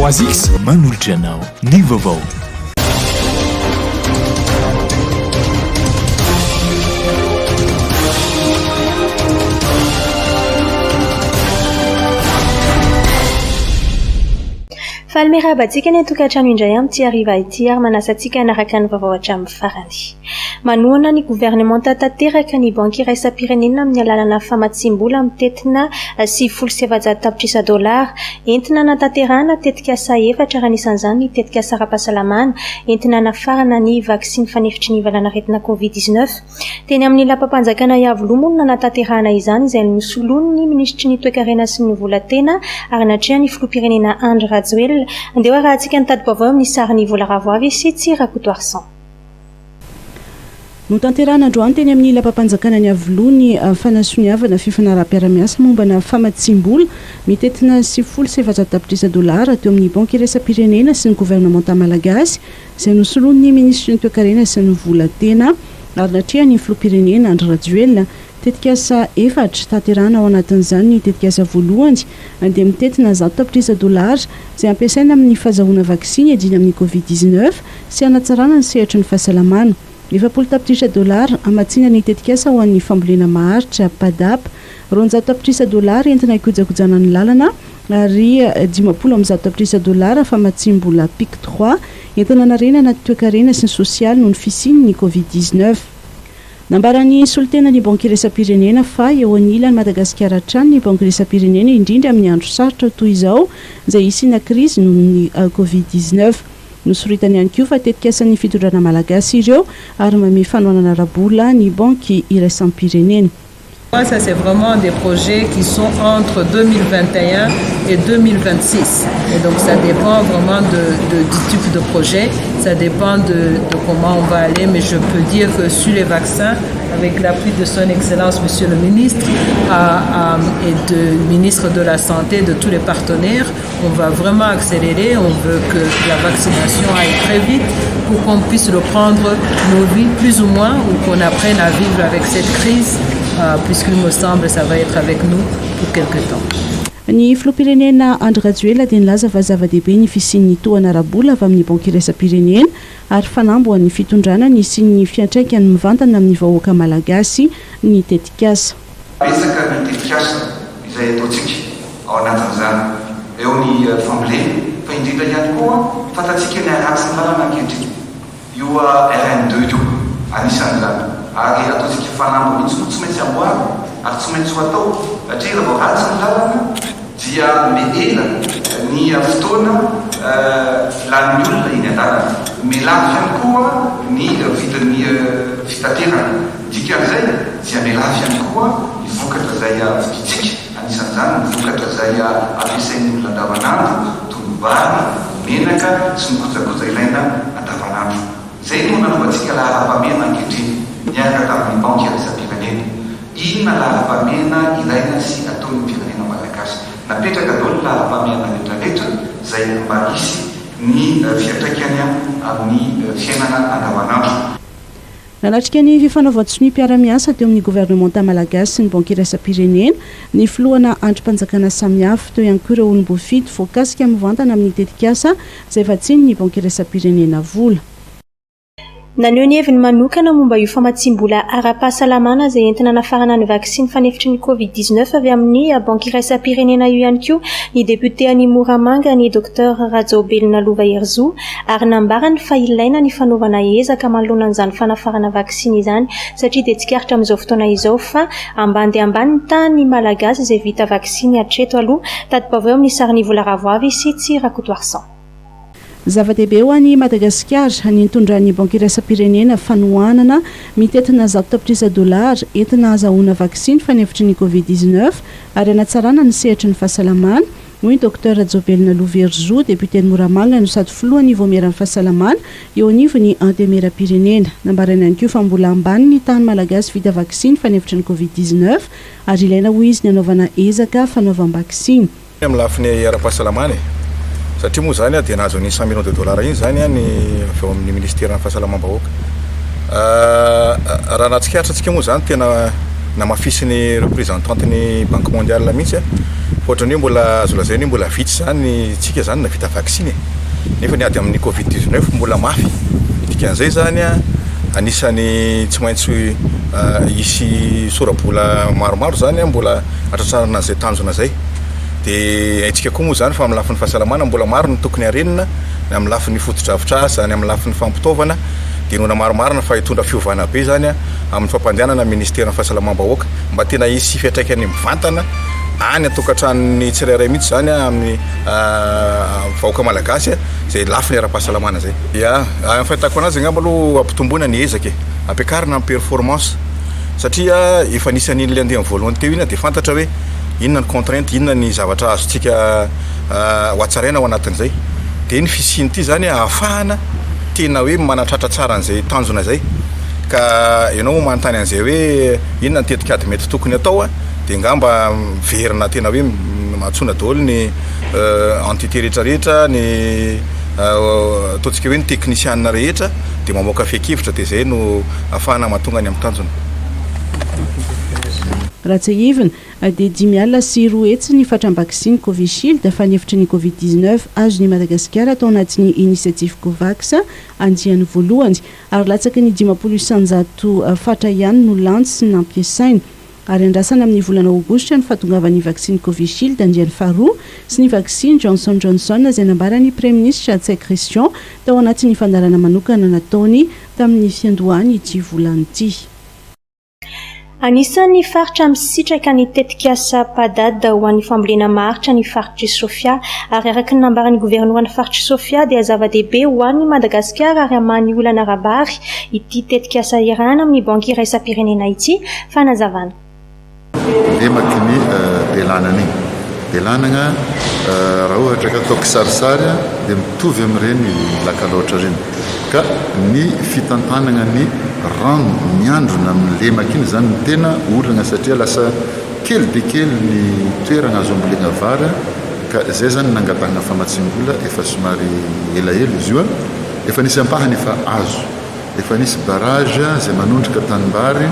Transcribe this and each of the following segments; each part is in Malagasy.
3X manolotra anao ny vaovao. Falmerabantsika ny tokatrano indray amin'ity hariva ity ary manasa antsika hanaraka ny vaovao hatramin'ny farany. Manohana ny gouvernement tanteraka ny banky iraisam-pirenena amin'ny alalana famatsim-bola mitetina $7,700 entina natanterahana tetika asa efatra raha anisan'izany ny tetika asa ara-pahasalamana entina nafarana ny vaksiny fanefitry ny valanaretina COVID-19. Teny amin'ny lapam-panjakana Iavoloha no natanterahana izany izay nosoloany ny ministry ny toe-karena sy ny volatena ary natrea ny filoham-pirenena Andry Rajoelina. Andeha raha antsika nitady vaovao amin'ny sariny vola ravoavy sy Tsirakoto Arsan. No tanterahana androany teny amin'ny lapam-panjakana ny Iavoloha ny fanasoniavana fifanaraha-piaramiasa mombana famatsim-bola mitetina $700 teo amin'ny banky iraisam-pirenena sy ny gouvernement malagasy izay nosoloany ny ministry ny toe-karena sy ny volatena ary natrea ny filoham-pirenena Andry Rajoelina tetika asa efatra tanterahana ao anatin'izany ny tetika asa voalohany andeha mitetina $100 izay ampiasaina amin'ny fahazahoana vaksiny adina amin'ny COVID-19 sy hanatsarana ny sehatra ny fahasalamana. $20 amatsina ny tetika asa ho an'ny fambolena maharitra PADAP, $100 entina ikojakojana ny lalana ary $10 famatsim-bola PIC 3 entina narenana toe-karena sy ny sosialy noho ny fisiny ny COVID-19. Nambarany solitena ny banky iraisam-pirenena fa eo anilany Madagasikara hatrany ny banky iraisam-pirenena indrindra amin'ny andro sarotra toy izao izay isina krizy noho ny COVID-19. Nosoritany ihany koa fa tetika asan'ny fitondrana malagasy ireo ary mame fanohanana rabola ny banky iraisam-pirenena. Ça, c'est vraiment des projets qui sont entre 2021 et 2026. Et donc, ça dépend vraiment du type de projet. Ça dépend de comment on va aller. Mais je peux dire que sur les vaccins, avec l'appui de son Excellence, Monsieur le Ministre, et du Ministre de la Santé, de tous les partenaires, on va vraiment accélérer. On veut que la vaccination aille très vite pour qu'on puisse reprendre nos vies plus ou moins, ou qu'on apprenne à vivre avec cette crise. Puisqu'il me semble ça va être avec nous pour quelque temps. Ny filoham-pirenena Andry Rajoelina dia nilaza fa zava-dehibe ny fisian'ny tohana rabola avy amin'ny banky iraisam-pirenena ary fanambo an'ny fitondrana ny sy ny fiantraikany mivantana amin'ny vahoaka malagasy ny tetikasa. Betsaka ny tetikasa izay ataontsika ao anatin'izany eo ny fambolena fa indrindra ihany koa fantatsika ny aratsy ny lalana ankehitriny io RN2 io anisan'izany ary ataontsika fanambo mihitsy tsy maintsy amboary ary tsy maintsy ho atao satria raha vao ratsy ny lalana dia mehela ny fotoana lan'ny olona iny an-dalana melafy ihany koa ny vidin'ny fitaterana dikan'izay dia melafy ihany koa ny vokatra izay viditsika anisan'izany ny vokatra izay ampiasain'ny olona andavanandro toy ny vary, menaka sy ny kojakoja ilaina andavanandro. Izay no nanaovantsika laharam-pahamehana ankehitriny niaraka tamin'ny banky iraisam-pirenena. Inona laharam-pahamehana ilaina sy ataon'ny firenena malagasy. Napetraka daholo ny laharam-pahamehana rehetrarehetra izay mba hisy ny fiantraikany amin'ny fiainana andavanandro. Nanatrika ny fifanaovan-tsony mpiara-miasa teo amin'ny gouvernement malagasy sy ny banky iraisam-pirenena ny filohana androm-panjakana samihafa teo ihany koa ireo olom-boafidy voakasika mivantana amin'ny tetikasa izay vatsiny ny banky iraisam-pirenena vola. Naneho ny heviny manokana momba io famatsim-bola ara-pahasalamana izay entina nafarana ny vaksiny fanefitry ny COVID-19 avy amin'ny banky iraisam-pirenena io ihany koa ny député any Moramanga ny Dr Rajobelina Lovaherzou ary nambarany fa ilaina ny fanaovana ezaka manoloana an'izany fanafarana vaksiny izany satria dia tsikaritra amin'izao fotoana izao fa ambany dia ambany ny tany malagasy izay vita vaksiny hatreto aloha. Tadi-baovao amin'ny sariny vola ravoavy sy Tsirakoto Arsan. Zava-dehibe ho an'i Madagasikara ny nitondran'ny banky iraisam-pirenena fanohanana mitetina $100 entina azahoana vaksiny fanefitry ny COVID-19 ary hanatsarana ny sehatra ny fahasalamana. Hoy Dr Rajobelina Lovaherzou, député Moramanga no sady filohan'ny voameran'ny fahasalamana eo anivon'ny antemera-pirenena. Nambarana ihany koa fa mbola ambany ny tany malagasy vita vaksiny fanefitry ny COVID-19 ary ilaina ho izy ny anaovana ezaka fanaovam-vaksiny. Amin'ny lafiny ara-pahasalamana satria moa zany dia nahazo ny $100 millions iny zany ny avy amin'ny ministère ny fahasalamam-bahoaka. Raha nahatsikaritra antsika moa zany tena namafisiny représentanteny banque mondiale mihitsy ohatrany hoe mbola azo lazay hoe mbola vitsy zany tsika zany navita vaccine nefa niady amin'ny covid-19 mbola mafy dikan'izay zany anisany tsy maintsy isy sorabola maromaro zany mbola atratrarana an'izay tanjona zay dia aitsika koa moa zany fa amin'ny lafin'ny fahasalamana mbola maro ny tokony harenina ny amin'ny lafin'ny fotodrafitrasa ny amin'ny lafin'ny fampitaovana dia nona maromarina fa hitondra fiovana be zany amin'ny fampandehanana ministerin'ny fahasalamam-bahoaka mba tena isy fiatraikany mivantana any atokantranony tsirairay mihitsy zany amin'ny vahoaka malagasy zay lafiny ara-pahasalamana zay ia fahitako anazy angamba aloha ampitomboina ny ezaka ampiakarina amin'ny performance satria efa nisany in'le andeha voalohany teo iny dia fantatra hoe inona ny contrainte inona ny zavatra azontsika ho atsaraina ao anatin'izay dia ny fisiny ity zany ahafahana tena hoe manatratra tsara an'izay tanjona zay ka ianao manontany an'izay hoe inona ny tetikady mety tokony atao dia ngamba verina tena hoe mahatsona daholo ny entité rehetrarehetra ny ataontsika hoe ny teknisianina rehetra dia mamoaka feakevitra dia zay no ahafahana mahatonga ny amin'ny tanjona raha tsaivina dia 5 hetsy ny fatram-vaksiny Covishield fanefitry ny covid-19 azony Madagasikara atao anatin'ny initiative Covax andiany voalohany ary latsaka ny 900 fatra ihany no lantsy sy nampiasaina ary andrasana amin'ny volana aogositra ny fahatongavan'ny vaksiny Covishield andiany faharoa sy ny vaksiny Johnson Johnson izay nambarany Premier Ministre Tsay Christian tao anatin'ny fandarana manokana nataony tamin'ny fiandohany ity volana ity. Anisan'ny faritra misitraka ny tetikasa padada ho an'ny fambolena maharitra ny faritry Sofia ary araka ny nambaran'ny governoran'ny faritry Sofia dia zava-dehibe ho an'ny Madagasikara ary amany olana rabary ity tetikasa irana amin'ny banky iray isa-pirenena ity fanazavana. Lemakiny delanany delanana raha ohatra ka ataoko sarisary dia mitovy amin'ireny lakaloatra ireny ka ny fitantanana ny rano miandrona amin'ny lemaka iny zany ny tena olana satria lasa kely be kely ny toerana azo ambolena vary ka zay zany nangatahana famatsim-bola efa somary elaela izy io efa nisy ampahany efa azo efa nisy barrage zay manondrika tanimbary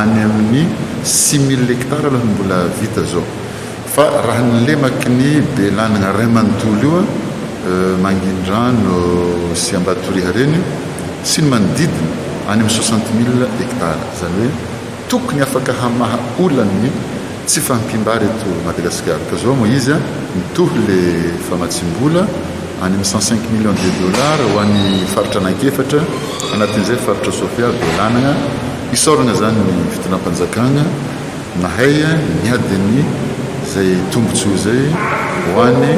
any amin'ny 6000 hectara aloha mbola vita zao fa raha ny lemaka ny belanana ray manontolo io mangindrano sy ambatoriha reny sy ny manodidina any amin'ny 60 000 hectara zany hoe tokony afaka hamaha olany tsy fampimbary eto Madagasikara ka zao moa izy mitohy le famatsim-bola any amin'ny 105 millions de dollars ho an'ny faritra anankefatra anatin'izay faritra Sofia belanana isorana zany ny fitonam-panjakana nahay miadiny zay tombontsoa zay ho an'ny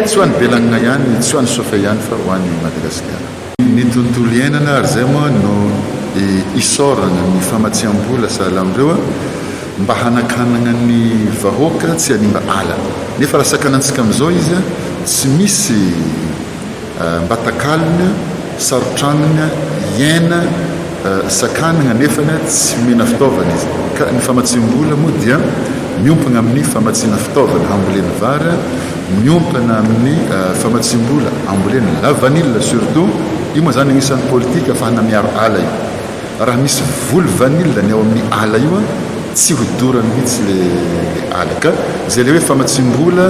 tsy ho an'ny belanana ihany tsy ho an'ny Sofia ihany fa ho an'ny Madagasikara. Ny tontolo iainana ary zay moa no isorana ny famatsiam-bola sahala amindreo mba hanakanana ny vahoaka tsy hanimba ala nefa raha sakanantsika amin'izao izy tsy misy mbatakalina sarotranina iaina sakanana nefana tsy mena fitaovana izy ka ny famatsiam-bola moa dia miompana amin'ny famatsiana fitaovana ambolena vary miompana amin'ny famatsiam-bola ambolena la vanille surtout io moa zany agnisan'ny politika afahana miaro ala io raha misy volo vanille ny ao amin'ny ala io tsy hodorany mihitsy le ala ka zay le hoe famatsim-bola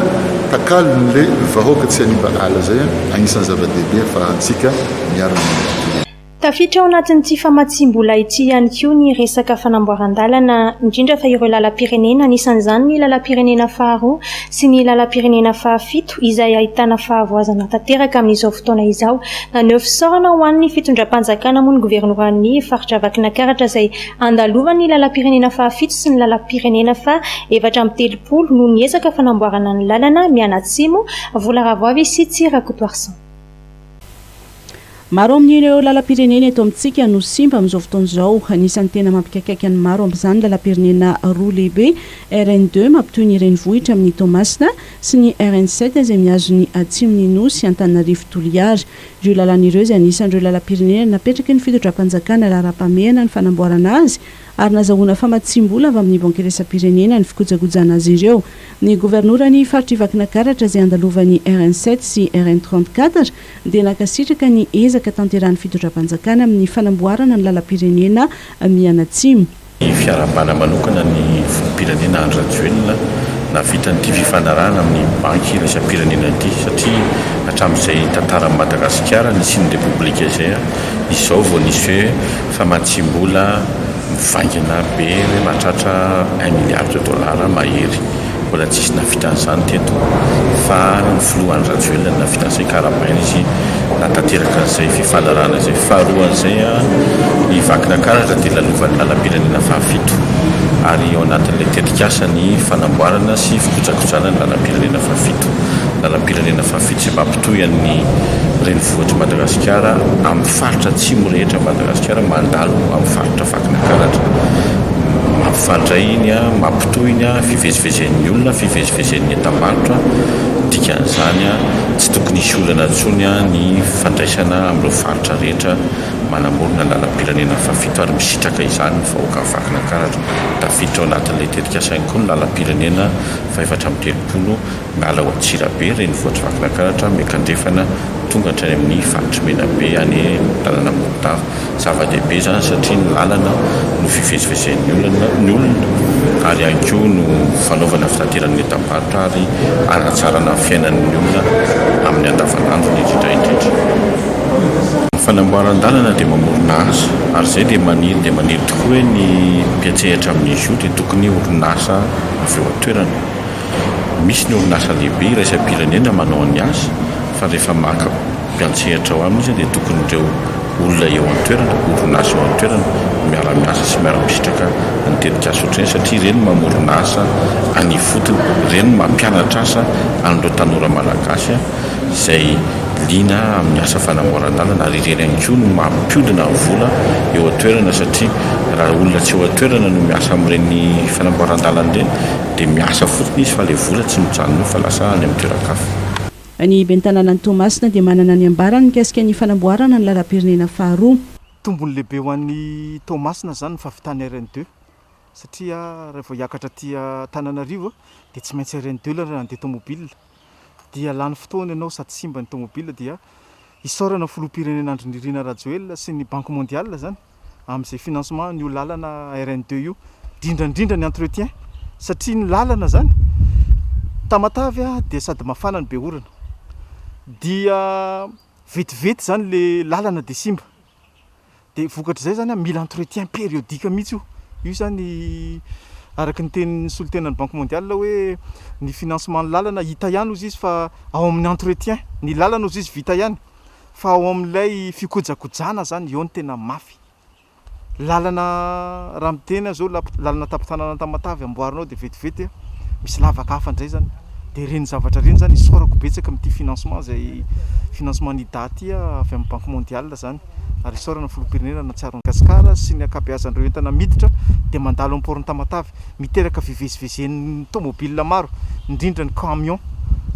takalony le vahoaka tsy hanimba ala zay agnisan'ny zava-dehibe afahantsika miaro tafitra ao anatin'ity famatsim-bola ity ihany koa ny resaka fanamboaran-dalana indrindra fa ireo lalam-pirenena anisan'izany ny lalam-pirenena faharoa sy ny lalam-pirenena fahafito izay ahitana fahavoazana tanteraka amin'izao fotoana izao naneho fisaorana ho an'ny fitondram-panjakana moa ny governoran'ny faritra Vakinankaratra izay andalovan'ny lalam-pirenena fahafito sy ny lalam-pirenena fa-730 no niezaka fanamboarana ny lalana mianatsimo vola ravoavy sy Tsirakotoarsan. Maro amin'ireo lalam-pirenena eto amintsika no simba amin'izao fotoan'izao anisan'ny tena mampikaikaiky ny maro amin'izany lalam-pirenena roa lehibe RN2 mampitoy ny renivohitra amin'ny Toamasina sy ny RN7 izay miazo ny atsimony Nosy Antananarivo Toliary ireo lalàn'ireo izay anisan'ireo lalam-pirenena napetraky ny fitondram-panjakana laharam-pahamehana ny fanamboarana azy ary nazahoana famatsim-bola avy amin'ny banky irasam-pirenena ny fikojakojana azy ireo ny governorany faritry Vakinankaratra izay andalovan'ny RN7 sy RN34 dia nakasitraka ny ezaka tanterahany fitondram-panjakana amin'ny fanamboarana ny lalam-pirenena mianatsimo Fiarabana manokana ny fipirenena Andrajoelina navita nyity fifanarahana amin'ny banky raisam-pirenena ity satria hatramin'izay tantaran'i Madagasikara ny siny repoblika izay izao vao nisy hoe famatsim-bola mivangana be hoe mahatratra 1 milliard de dollars mahery. Mbola tsisy navita an'izany teto fa ny filohan'ny Rajoelina navita an'izay Karabaina izy natanteraka an'izay fifanarahana izay. Faharoan'izay ny vakina karatra dia lalovan'ny lalam-pirenena fahafito ary ao anatin'ilay tetikasa ny fanamboarana sy fikojakojana ny lalam-pirenena fahafito. Lalam-pirenena fahafito izay mampitohy an'ny renivohitry Madagasikara amin'ny faritra atsimo rehetra Madagasikara mandalo amin'ny faritra vakina karatra. Mampifandray iny mampitohy iny fivezivezen'ny olona, fivezivezen'ny entam-barotra. Dikan'izany tsy tokony hisy olana intsony ny fandraisana amin'ireo faritra rehetra manamorona lalam-pirenena fahafito ary misitraka izany ny vahoaka vakina karatra. Tafiditra ao anatin'ilay tetikasa ihany koa ny lalam-pirenena fa 430 miala ao Antsirabe renivohitry vakina karatra miakandrefana tonga hatrany amin'ny faritry Menabe any lalana Morondava. Zava-dehibe zany satria ny lalana no fivezivezen'ny olona ary ihany koa no fanaovana fitateran'ny entam-barotra ary hanatsarana fiainan'ny olona amin'ny andavanandro indrindra. Fanamboaran-dalana dia mamorona asa ary izay dia maniry tokoa hoe ny mpiatsehatra amin'izy io dia tokony orinasa avy eo an-toerana. Misy ny orinasa lehibe iraisam-pirenena manao ny asa fa rehefa maka mpiantsehatra ao aminy izy dia tokony ireo olona eo an-toerana, orinasa eo an-toerana miara-miasa sy miara-misitraka ny tetikasa ohatrany satria ireny mamorona asa any fotony, ireny mampianatra asa an'ireo tanora malagasy izay liana amin'ny asa fanamboaran-dalana ary ireny ihany koa no mampiodina ny vola eo an-toerana satria raha olona tsy eo an-toerana no miasa amin'ireny fanamboaran-dalana ireny dia miasa fotsiny izy fa ilay vola tsy mijanona fa lasa any amin'ny toeran-kafa. Ny bentanana ny Tomasina dia manana ny ambarany mikasika ny fanamboarana ny lalam-pirenena faharoa. Tombony lehibe ho an'ny Tomasina zany ny fahavitany RN2 satria rehefa hiakatra aty Antananarivo dia tsy maintsy RN2 raha andeha tomobile dia lany fotoana ianao sady simba ny tomobile dia isaorana filoham-pirenena Andry Rajoelina sy ny Banque mondiale zany amin'izay financement ny lalana RN2 io indrindra ny entretien satria ny lalana zany Tamatavy dia sady mafana ny be orana dia vetivety zany le lalana dia simba dia vokatr'izay zany mila entretien périodique mihitsy io zany araky ny tenin'ny solotenan'ny Banque mondiale hoe ny financement ny lalana hita ihany ozy izy fa ao amin'ny entretien ny lalana ozy izy vita ihany fa ao amin'ilay fikojakojana zany eo ny tena mafy. Lalana raha mitena zao lalana tapitana Tamatavy amboarinao dia vetivety misy lavaka hafa ndray zany dia reny zavatra reny zany isaorako betsaka amin'ity financement zay financement ny daty avy amin'ny Banque mondiale zany ary isaorana filoham-pirenena natsara Madagasikara sy ny akabeazan'ireo entana miditra dia mandalo amin'ny port'ny Tamatavy miteraka fivezivezen'ny tomobile maro indrindra ny camion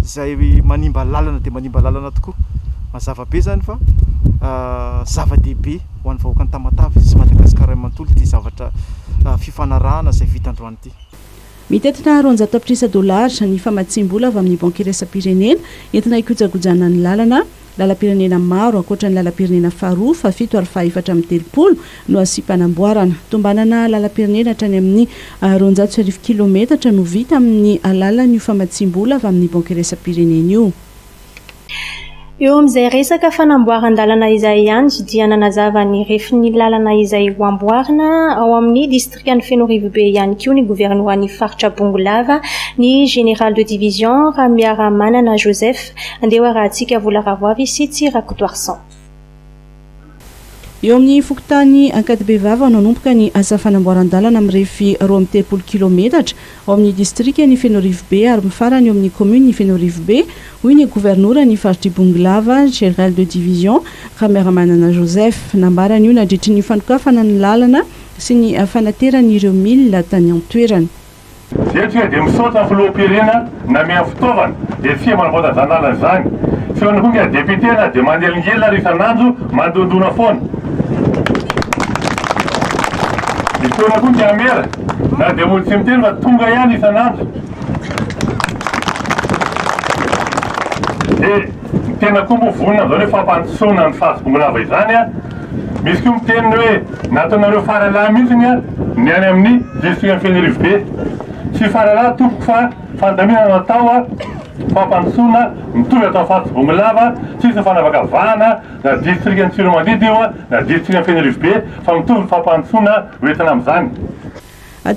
izay manimba lalana dia manimba lalana tokoa. Mazava be zany fa zava-dehibe ho an'ny vahoakan'ny Tamatavy sy Madagasikara manontolo ity zavatra fifanarahana izay vita androany ity. Mitetina $100 ny famatsim-bola avy amin'ny banky iraisam-pirenena entina hikojakojana ny lalam-pirenena maro ankoatra ny lalam-pirenena faharoa fa 7 ary 430 no asy-panamboarana. Tombanana lalam-pirenena hatrany amin'ny 200 kilometatra no vita amin'ny alalan'io famatsim-bola avy amin'ny banky iraisam-pirenena io. Eo amin'izay resaka fanamboaran-dalana izay ihany dia nanazava ny refin'ny lalana izay ho amboarina ao amin'ny distrikan'ny Fenorivobe ihany koa ny governoran'ny faritra Bongolava ny général de division Ramiaramanana Joseph andeha arahantsika vola ravoavy sy Tsirakotoarsan. Eo amin'ny fokontany Ankadibevava nanomboka ny asa fanamboaran-dalana amin'ny refy 30 kilometatra ao amin'ny distrikan'ny Fenorivobe ary mifarany eo amin'ny commune ny Fenorivobe hoy ny gouvernoura ny faritra Bongolava général de division Ramiaramanana Joseph nambarany io nadritry ny fanokafana ny lalana sy ny fanateran'ireo milina tany an-toerana. Dia misaotra filoham-pirenena na miha fitaovana dia fia manamboatra zany lalana zany. Feona koa député na dia mandelingelina isan'andro mandondona foana. Feona koa dia mera na dia molo tsy miteny fa tonga ihany isan'andro. Dia tena koa moa vonina zao hoe fampandrosoana ny faritra Bongolava izany misy koa miteny hoe nataonareo faralahy mihitsiny a ny any amin'ny district Fenerive tsy faralahy tompoko fa fandamina natao a fampandrosoana mitovy atao Fatsibongolava tsisy fanavakavahana na district ny Tsiromandedy io a na district Fenerive fa mitovy fampandrosoana hoentina amin'izany.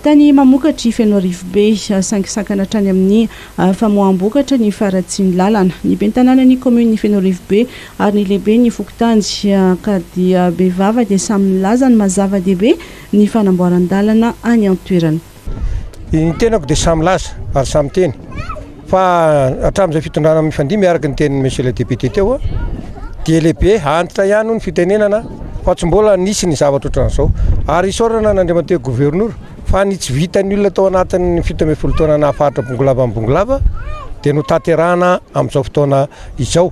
Tany mamokatry Fenerive sangisakana hatrany amin'ny famoam-bokatra ny faratsiny lalana ny bentanana ny commune ny Fenerive ary ny lehibe ny fokotanjy ka dia bevava dia samy milaza ny mazava-dehibe ny fanamboaran-dalana any an-toerana. Ny tenako dia samy laza ary samy teny fa hatramin'izay fitondrana mifandimby miaraka ny tenin'ny monsieur le député teo dia lehibe antitra ihany ny fitenenana fa tsy mbola nisy ny zavatra ohatran'izao ary isorana n'Andriamaniteny gouverneur fa ny tsy vitan'ny olona tao anatin'ny 17 taona nahafahatra Bongolava amin'ny Bongolava dia no tanterahana amin'izao fotoana izao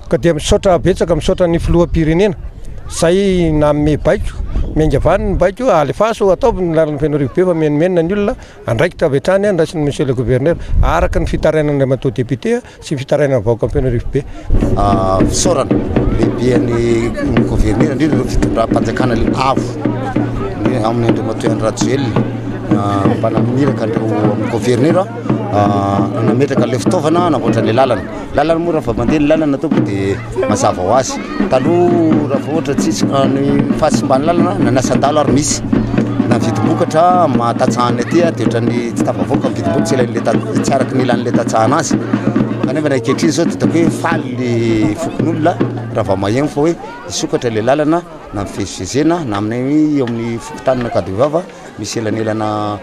ka dia misaotra betsaka misaotra ny filoham-pirenena zay namme baiko miaingavaniny ny baiko alefaso ataovy ny lalana Fenerive fa menimenina ny olona andraikitra avy hatrany andraisin'ny monsieur le gouverneur araka ny fitarainan'Andriamaniteny député sy ny fitarainan'ny vahoaka amin'ny Fenerive. Fisaorana lehiben'ny gouverneur indrindra ireo fitondram-panjakana avo amin'ny Andriamaniteny Rajoelina mbana miraka andreo amin'ny gouverneur nametraka le fitaovana namboatra le lalana moa raha mandeha ny lalana ataoko dia mazava ho azy taloha raha ohatra tsisy ny fahasimbany lalana nanasa-dalo ary misy na vidim-bokatra mahatatsahany aty dia ohatran'ny tsy tafavoaka vidim-bokatra tsy araka ny ilan'le tatsahana azy kanefa na ankehitriny zao dia tako hoe faly le fokon'olona raha vao mahegno fa hoe isokatra le lalana na mivezivezena na aminay eo amin'ny fokotanina Kadovava misy elanelana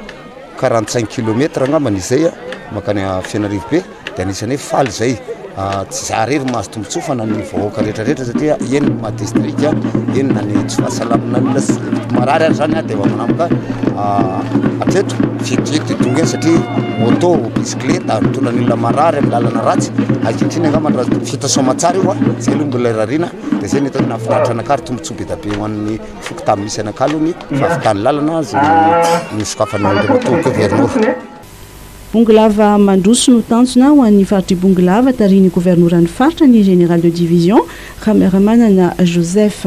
45 km angambany izay makany Fenerive dia anisany faly zay tsy zarery mahazo tombontsoa na ny vahoaka rehetrarehetra satria eny ma district eny na ny tsy fahasalamana olona marary ary zany dia manamoka atreto fitirity tonga eny satria moto bicyclette mitondra ny olona marary amin'ny lalana ratsy ankehitriny angambany raha vita somatsara io zay aloha mbola rarina dia zay ny atao nahafinaritra anakary tombontsoa be da be ho an'ny fokotamy misy anakalony fahafitany lalana zy ny sokafana Andriamaniteny gouverneur. Bongolava mandroso no tanjona ho an'ny faritry Bongolava tariny gouvernoran'ny faritra ny général de division cameramanana Joseph.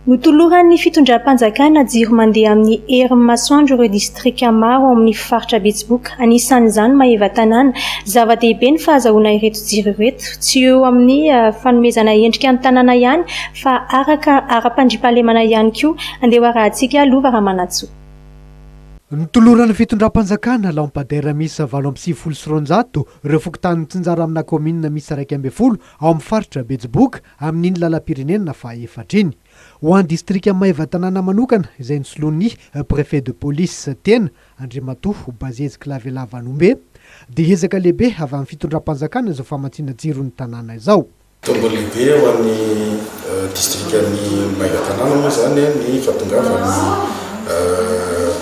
Notoloran'ny fitondram-panjakana jiro mandeha amin'ny herin'ny masoandro ireo distrika maro amin'ny faritra Betsiboka. Anisan'izany Maheva tanàna zava-dehibe ny fahazahoana ireto jiro ireto tsy eo amin'ny fanomezana endrika ny tanàna ihany fa araka ara-pandriampahalemana ihany koa. Andeha arahantsika Lova Ramanatsoa. Nitoloran'ny fitondram-panjakana lampadaire misy 790 ireo fokontany tsinjara amina commune misy 120 ao amin'ny faritra Betsiboka amin'iny lalam-pirenena fa efatriny. Ho an'ny distrika Maheva tanàna manokana izay nosoloan'ny préfet de police tena Andriamatoa Bazezika Lavelavanombe dia ezaka lehibe avy amin'ny fitondram-panjakana izao famatsiana jiro ny tanàna izao. Tombo lehibe ho an'ny distrikan'ny Maheva tanàna moa zany ny fahatongavany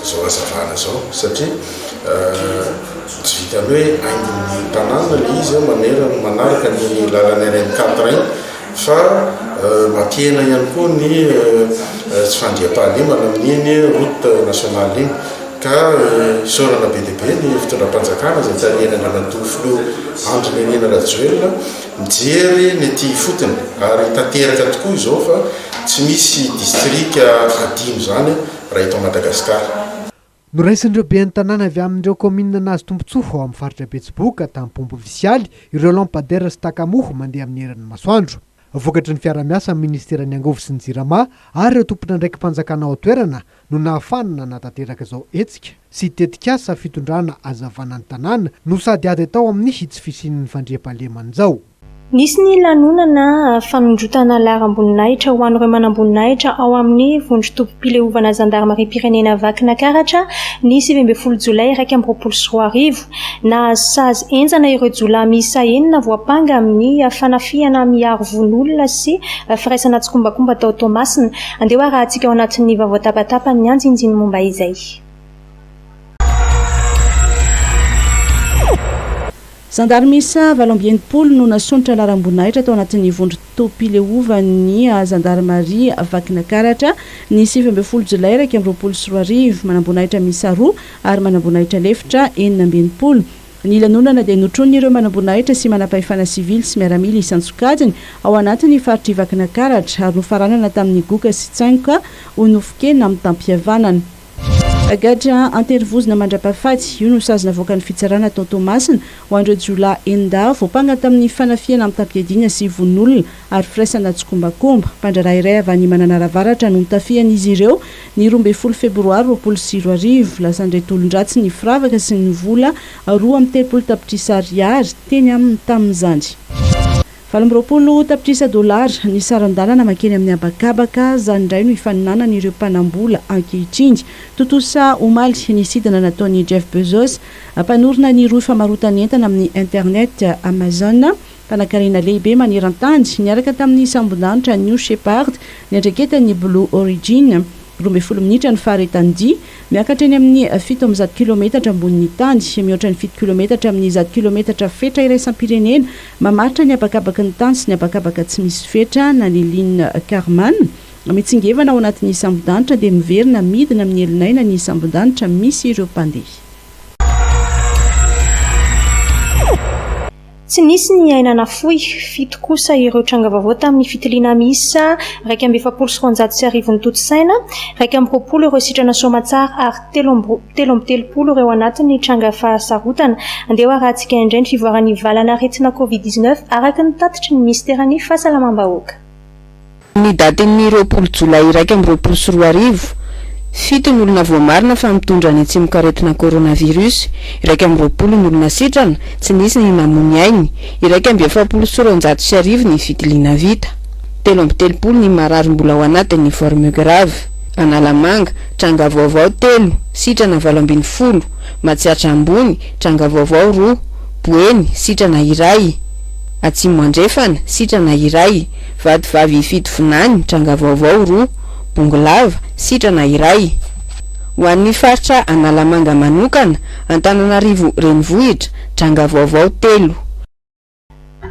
zao azavana zao satria tsy vita hoe aingon'ny tanàna le izy manaraka ny lalana RN4 fa makena ihany koa ny tsy fandriam-pahalemana amin'iny route nationale iny ka sorana be lehibe ny fitondram-panjakana zay tsaren'Andriamatoa filoha Andrinenina Rajoelina mijery ny aty fotony ary tanteraka tokoa izao fa tsy misy distrika adino zany raha eto Madagasikara. Noraisin'ireo ben'ny tanàna avy amin'ireo commune nazo tombontsoa ao amin'ny faritra Betsiboka tamin'ny pompe ofisialy ireo lampadaire sy takamoho mandeha amin'ny herin'ny masoandro. Vokatry ny fiara-miasa amin'ny ministeran'ny angovo sy ny jirama ary ireo tompona ndraiky mpanjakana ao toerana no nahafanana natanteraka izao hetsika sy tetikasa fitondrana azavana ny tanàna no sady ady atao amin'ny tsy fisian'ny fandriam-pahaleman'izao. Nisy ny lanonana fanondrotana laharam-boninahitra ho an'ireo manam-boninahitra ao amin'ny vondrotom-pileovana zandarmaria pirenena Vakina Karatra ny 12 Jolay 2024 na sazy enjana ireo jola miisa enina voapanga amin'ny fanafiana miaro von'olona sy firaisana tsokombakomba tao Tomasina. Andeha arahantsika ao anatin'ny vaovao tapatapa ny anjinjiny momba izay. Zandarmisa 7 no nasondrotra laharam-boninahitra tao anatin'ny vondrotom-pileovan'ny zandarmaria Vakina Karatra ny 12 Jolay 2024 manam-boninahitra miisa 2 ary manam-boninahitra lefitra 9 ambin'ny 10 ny lanonana dia notron'ireo manamboninahitra sy manam-pahefana sivily sy miaramila isan-tsokajiny ao anatin'ny faritry karatra ary nofaranana tamin'ny goka sy tsaingoka ho nofokena amin'ny tampihavanana. Gadra anterivozina mandrapahafaty io no sazona voaka ny fitsarana tao Tomasina ho andreo Jola Enda voapanga tamin'ny fanafiana amin'ny tampiadina sy von'olona ary firaisana tsokombakomba mpandraraha iray avy any Mananaravaratra no nitafian'izy ireo ny 12 febroary 2024 lasandretolondratsy ny firavaka sy ny vola 2.30 tapitrisa ariary teny amin'ny tamin'izany. 20 tapitrisa $, ny sarandalana makeny amin'ny abakabaka zany indray no ifaninanana ireo mpanambola ankehitriny totosa omaly ny sidina nataon'ny Jeff Bezos mpanorona ny roa famarotana entana amin'ny internet Amazon mpanakarena lehibe maneran-tany niaraka tamin'ny sambondanitra New Shepard ny andraketany Blue Origin 12 minitra ny faharetandy miakatra eny amin'ny 7 kilometatra ambony tany mihoatra ny 7 kilometatra amin'ny 10 kilometatra fetra iraisam-pirenena mamaritra ny abakabaka ny tany sy ny abakabaka tsy misy fetra na ny ligne Karman mitsingevana ao anatin'ny sambondanitra dia miverina midina amin'ny elinaina ny sambondanitra misy ireo mpandeha. Tsy nisy ny ainana fohy fito kosa ireo tranga vaovao tamin'ny fitiliana misa 170 ny totosaina 120 ireo sitrana somatsara ary 13 ireo anatin'ny tranga fahasarotana andeha rahantsika indray ny fivoaran'ny valana aretina Covid-19 araka ny tatitry ny ministeran'ny fahasalamam-bahoaka. Ny datin'ny 20 Jolay 2024 fito ny olona voamarina fa mitondra ny tsimikaretina coronavirus, 20 ny olona sitrana, tsy nisy ny namony ainy, 170 ny fitiliana vita, 13 ny marary mbola ao anatin'ny forme grave, Analamanga, tranga vaovao 3, sitrana 20, Matsiatra ambony, tranga vaovao 2, Boeny, sitrana iray, Atsimo andrefana, sitrana iray, Vadivavy fito finany, tranga vaovao 2, Bongolava, sitrana iray. Ho an'ny faritra Analamanga manokana, Antananarivo renivohitra, tranga vaovao 3.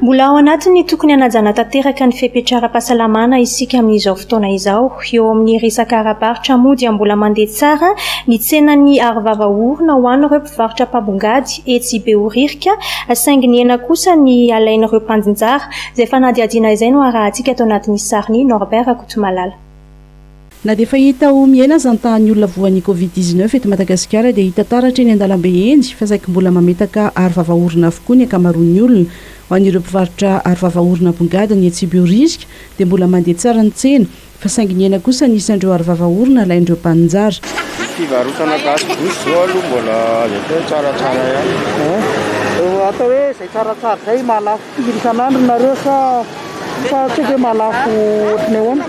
Mbola ao anatin'ny tokony hanajana tanteraka ny fepetraram-pahasalamana isika amin'izao fotoana izao, eo amin'ny resaka ara-baritra moa dia mbola mandeha tsara ny tsenan'ny Arivava Orona ho an'ireo mpivarotra pabongady etsy Behoririka, saingy ny ena kosa ny alain'ireo mpandinjara, izay fanadihadiana izay no arahantsika ato anatin'ny sariny Norbert Akotomalala. Na dia fahita ho miaina zantahan'ny olona voan'ny Covid-19 eto Madagasikara dia hita taratra eny an-dalambe eny fa saika mbola mametaka Arivava Orona avokoa ny ankamaroan'ny olona. Ho an'ireo mpivarotra Arivava Orona bongady ny etsy Behoririka dia mbola mandeha tsara ny tsena fa saingy ny ena kosa nisandreo Arivava Orona alaindreo mpanjara. Fivarotana gasy bosy zao aloha mbola azo tsaratsara ihany. Atao hoe izay tsaratsara izay mahalafo firy isan'andro nareo sa tsy hoe mahalafo ohatrany ahoana?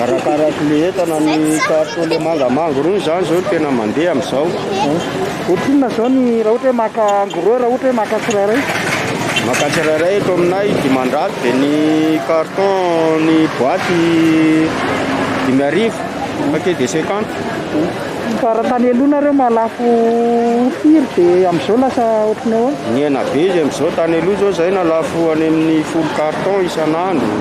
Arakaraka le entana ny carton le mangamanga roy zany zao tena mandeha amin'izao. Ohatrinona zao ny raha ohatra hoe maka angoro raha ohatra hoe maka tsirairay? Maka tsirairay eto aminay dimandrato dia ny carton ny boaty 5,000 paquet de 50. Fa raha tany aloha nareo mahalafo firy dia amin'izao lasa ohatrany ahoana? Ny ena be izy amin'izao tany aloha zao zay nalafo any amin'ny 10 carton isan'andro.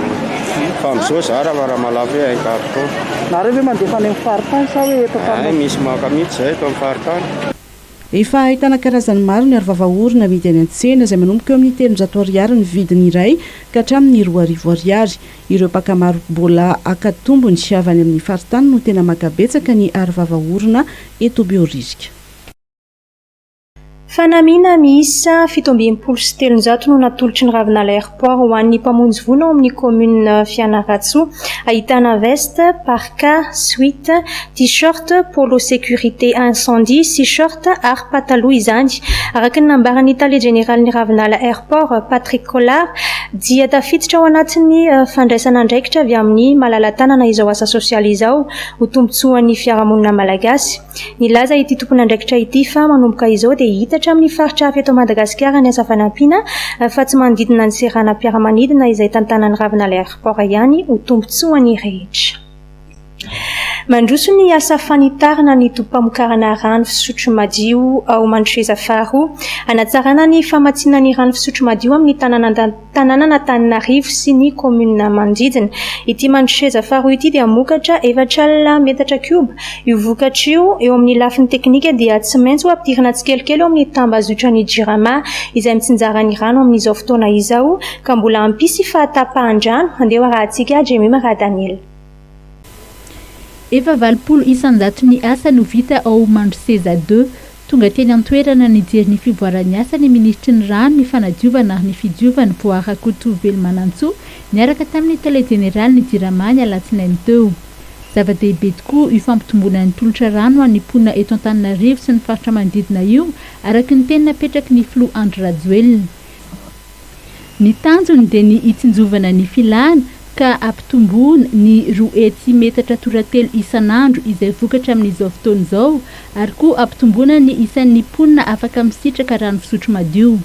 Fa amin'izao zara fa raha malafo hoe un carton. Nareo hoe mandefa any amin'ny faritany sa hoe eto faritra? Misy maka mihitsy zay eto amin'ny faritany. Efa ahitana karazany maro ny Arivava Orona amidy any an-tsena izay manomboka eo amin'ny 300 ariary ny vidiny iray ka hatramin'ny 2,000 ariary. Ireo mpaka maro mbola akatombony sy avy any amin'ny faritany no tena makabetsaka ny Arivava Orona eto Behoririka. Fanamina miisa 17,300 no natolotry ny ravinala airport ho an'ny mpamonjy vola ao amin'ny commune Fianaratsoa. Ahitana veste, parka, suite, t-shirt, polo sécurité incendie, sy short ary pataloha izany. Araka ny nambaran'ny tale général ny ravinala airport Patrick Collard dia tafiditra ao anatin'ny fandraisana andraikitra avy amin'ny malala-tanana izao asa sosialy izao ho tombotsoan'ny fiarahamonina malagasy. Nilaza ity tompon'andraikitra ity fa manomboka izao dia hitatra amin'ny faritra hafa eto Madagasikara ny asa fanampiana fa tsy manodidina ny serana mpiara-manidina izay tantanan'ny ravinala airport ihany ho tombotsoan'ny rehetra. Mandroso ny asa fanitarana ny dompamokarana rano fisotro madio ao Mandroseza faharoa anatsarana ny famatsiana ny rano fisotro madio amin'ny tanàna Antananarivo sy ny komuna manodidina. Ity Mandroseza faharoa ity dia mokatra 4 metatra cube. Io vokatra io eo amin'ny lafiny teknika dia tsy maintsy ampidirina tsikelikely eo amin'ny tambazotra ny Jirama izay mitsinjara ny rano amin'izao fotoana izao ka mbola ampisy fahatapahan-drano. Andeha arahantsika Jemima Daniel. Efa 20 isan-jato ny asa no vita ao Mandroseza 2 tonga teny an-toerana nijery ny fivoarany asa ny ministry ny rano ny fanadiovana ary ny fidiovana Boaharakoto Velomanantso niaraka tamin'ny télé général ny Jirama ny alatsinainy teo. Zava-dehibe tokoa io fampitomboana ny tolotra rano any mponina eto Antananarivo sy ny faritra manodidina io araka ny teny napetraky ny Flo Andry Rajoelina. Ny tanjony dia ny itsinjovana ny filana ka ampitomboana ny 2 metatra toratelo isan'andro izay vokatra amin'izao fotoana izao ary koa ampitomboana ny isan'ny mponina afaka misitraka rano fisotro madio.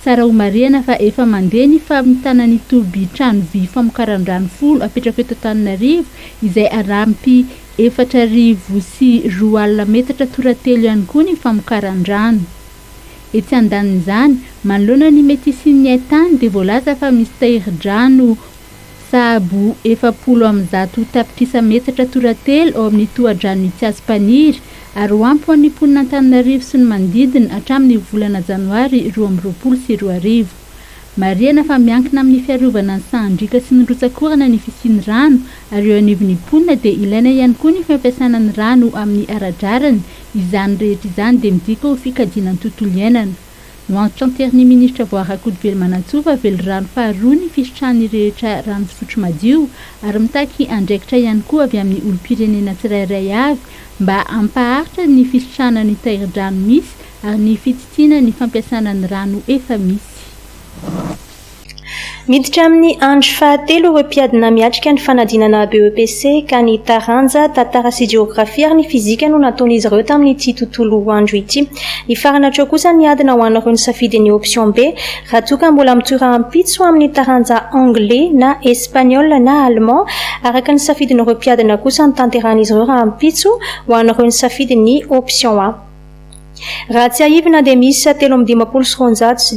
Tsara ho marihana fa efa mandeha ny famitana ny tobi-trano vy famokaran-drano 10 apetraka eto Antananarivo izay arampy 4,2 metatra toratelo ihany koa ny famokaran-drano. Etsy andanin'izany manoloana ny Médecine Niaitany dia voalaza fa misy tahirin-drano sahabo 700 tapitrisa metatra toratelo ao amin'ny toha-drano Tsiazy Paniry ary ho ampy ho an'ny mponina Antananarivo sy ny manodidina hatramin'ny volana Janoary 2022. Marihana fa miankina amin'ny fiarovana ny sandrika sy ny rotsakorana ny fisiany rano ary eo anivon'ny mponina dia ilaina ihany koa ny fampiasana ny rano amin'ny aradrarany. Izany rehetra izany dia midika ho fikadiana ny tontolo iainana. No antitra an-terin'ny ministra Boaharakoto Velomanantso fa velo rano faharoa ny fisitrahany rehetra rano fisotro madio ary mitaky andraikitra ihany koa avy amin'ny olom-pirenena tsirairay avy mba hampaharitra ny fisitrahana ny tahirin-drano misy ary ny fititiana ny fampiasana ny rano efa misy. Miditra amin'ny andro fahatelo ireo mpiadina miatrika ny fanadinana BEPC ka ny taranja tantara sy geografia ary ny fizika no nataon'izy ireo tamin'ity tontolo andro ity. Ny farana hatreo kosa ny adina ho an'ireo ny safidy ny option B raha toa ka mbola mitora ampitso amin'ny taranja anglais na espagnol na allemand araka ny safidin'ireo mpiadina kosa ny tanteran'izy ireo raha ampitso ho an'ireo ny safidy ny option A. Raha tsy ahivina dia misy 350 sy 500 sy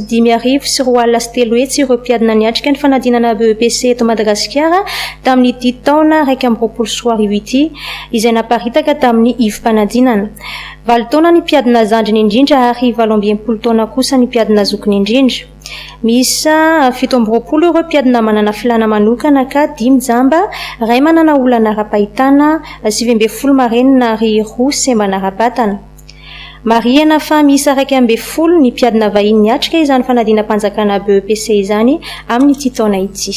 3 ireo mpiadina niatrika ny fanadinana BEPC eto Madagasikara tamin'ity taona 2024 ity izay naparitaka tamin'ny ivim-panadinana. 7 taona ny mpiadina zandriny indrindra ary 20 taona kosa ny mpiadina zokiny indrindra. Misy 17 ireo mpiadina manana filana manokana ka 5 jamba, 2 manana olana ara-pahitana, 20 marenina ary 2 semba ara-batana. Marihana fa misy 12 ny mpiadina vahiny niatrika izany fanadinam-panjakana BEPC izany amin'ity taona ity.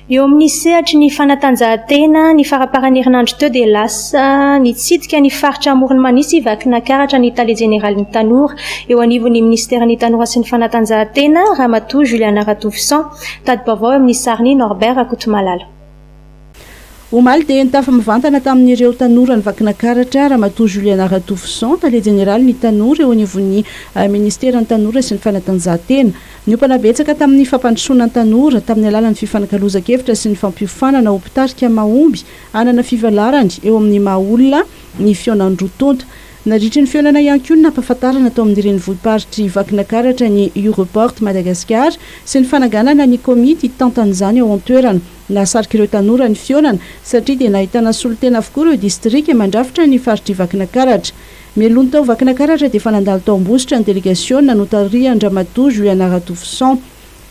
Eo amin'ny sehatry ny fanatanjahantena ny faraparan'ny herinandro teo dia lasa nitsidika ny faritra Morony Manisy vakina karatra ny tale général ny tanora eo anivon'ny ministera ny tanora sy ny fanatanjahantena Ramatoa Juliana Ratovisan tadi-baovao amin'ny sariny Norbert Akotomalala. Omaly dia nitafa mivantana tamin'ireo tanora ny vakina karatra Ramatoa Juliana Ratovisan tale général ny tanora eo anivon'ny ministera ny tanora sy ny fanatanjahantena. Niopana betsaka tamin'ny fampandrosoana ny tanora tamin'ny alalan'ny fifanankalozan-kevitra sy ny fampiofanana ho mpitarika mahomby anana fivalarany eo amin'ny mahaolona ny fionandrotonta. Nandritra ny fionana ihany koa nampahafantarana tao amin'ny renivohiparitry vakina karatra ny Europort Madagasikara sy ny fanaganana ny komity tantan'izany ao an-toerana. Nasarika ireo tanora ny fionana satria dia nahitana solotena avokoa ireo distrika mandrafitra ny faritry vakina karatra. Melony tao vakina karatra dia fanandalo tao ambositra ny delegasion nanotaria Ramatoa Juliana Ratovisan.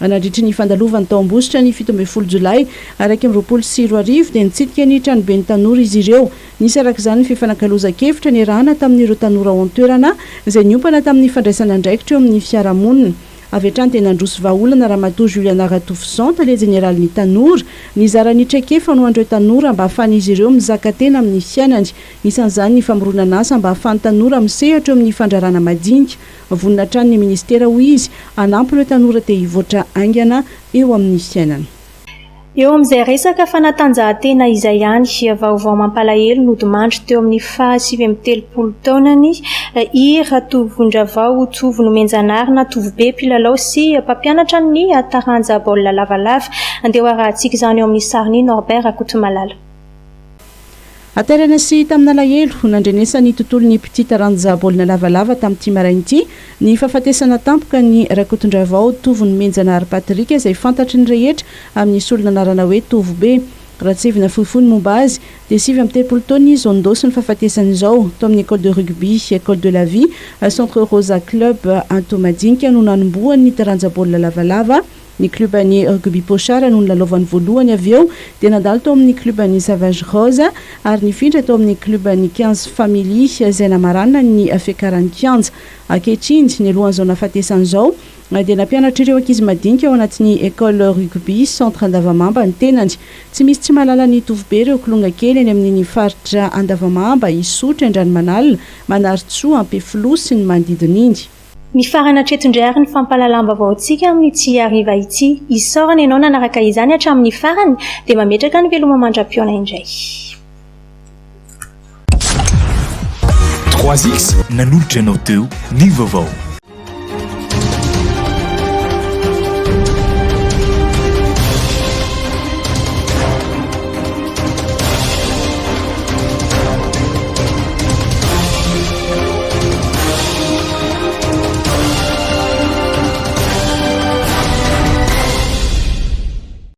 Nandritra ny fandalovany tao ambositra ny 17 Jolay araka 2024 dia nitsidika ny tranobe ny tanora izy ireo. Nisy araka izany ny fifanankalozan-kevitra ny rahana tamin'ireo tanora ao an-toerana izay niompana tamin'ny fandraisana andraikitra eo amin'ny fiarahamonina. Avy hatrany dia nandroso vahaolana Ramatoa Juliana Ratovisan tale général ny tanora nizara ny traikefa no andreo tanora mba ahafahan'izy ireo mizaka tena amin'ny fiainany. Isan'izany ny famoronana asa mba ahafahan'ny tanora misehatra eo amin'ny fandrarana madinika. Vonina hatrany ny ministera hoy izy hanampy ireo tanora te hivoatra aingana eo amin'ny fiainana. Eo amin'izay resaka fanatanjahantena izay ihany vaovao mampalahelo nodimandry teo amin'ny 70 taonany i Ratovondravao Tovo Nomenjanarina Tovobe mpilalao sy mpampianatra ny taranja baolina lavalava. Andeha arahantsika izany eo amin'ny sariny Norbert Akotomalala. aterana sy tamina lahelo nandrenesany tontolo ny petita ranja baolina lavalava tamin'ity marain'ity ny fahafatesana tampoka ny rakotondravao tovo ny menjana ary patrika izay fantatry ny rehetra amin'ny solona anarana hoe tovo be raha tsevina fohifony momba azy dia 7 amin'ny 3 taona izy zondo sy ny fahafatesany izao tao amin'ny école de rugby école de la vie centre rosa club antomadinika no nanomboany taranja baolina lavalava ny club any rugby pochard no nylalaovany voalohany avy eo dia nandalo tao amin'ny club any savage rose ary nifindra tao amin'ny club any 15 famille izay namarana ny fiakarany kianja ankehitriny ny alohan'izao nahafatesany izao dia nampianatra ireo ankizy madinika ao anatin'ny école rugby centre andavamamba ny tenany tsy misy tsy mahalala ny tovobe ireo kolonga kely eny amin'ny faritra andavamamba isotra Indranomanalina Manaritsoa Ampefilo sy ny manodidina iny. Ny farana tretondray ny fampalalambavao antsika amin'ny tsy ariva ity isaorana ianao nanaraka izany hatramin'ny farany dia mametraka ny veloma mandra-piona indray. 3X nanolotra anao teo ny vaovao.